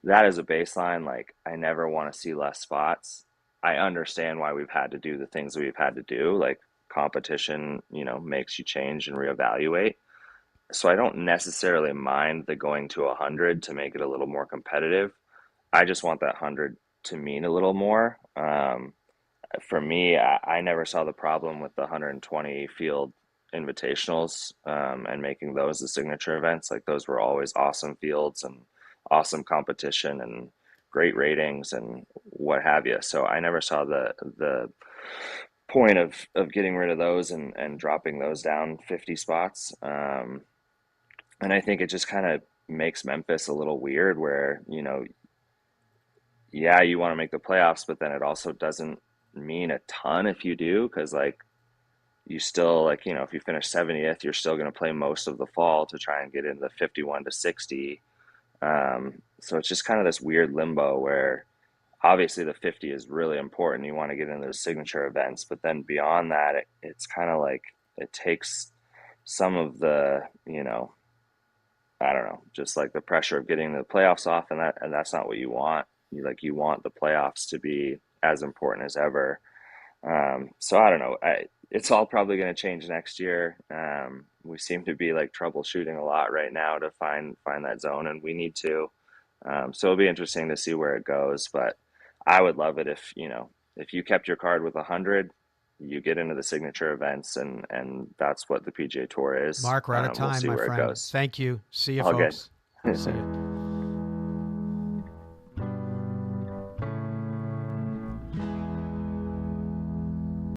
that is a baseline. Like, I never want to see less spots. I understand why we've had to do the things that we've had to do. Like competition, makes you change and reevaluate. So I don't necessarily mind the going to 100 to make it a little more competitive. I just want that 100 to mean a little more. For me, I never saw the problem with the 120 field invitationals, and making those the signature events. Like, those were always awesome fields and awesome competition and great ratings and what have you. So I never saw the point of getting rid of those and dropping those down 50 spots. And I think it just kind of makes Memphis a little weird where, yeah, you want to make the playoffs, but then it also doesn't mean a ton if you do, because like you still, like, if you finish 70th, you're still going to play most of the fall to try and get into the 51 to 60. So it's just kind of this weird limbo where obviously the 50 is really important. You want to get into the signature events, but then beyond that, it's kind of like it takes some of the, I don't know, just like the pressure of getting the playoffs off, and that's not what you want. You want the playoffs to be as important as ever. So I don't know. It's all probably going to change next year. We seem to be like troubleshooting a lot right now to find that zone, and we need to. So it'll be interesting to see where it goes. But I would love it if you kept your card with 100, you get into the signature events, and that's what the PGA Tour is. Mark, we're out of time, we'll see my where friend. it goes. Thank you. See you, All folks. good. See you.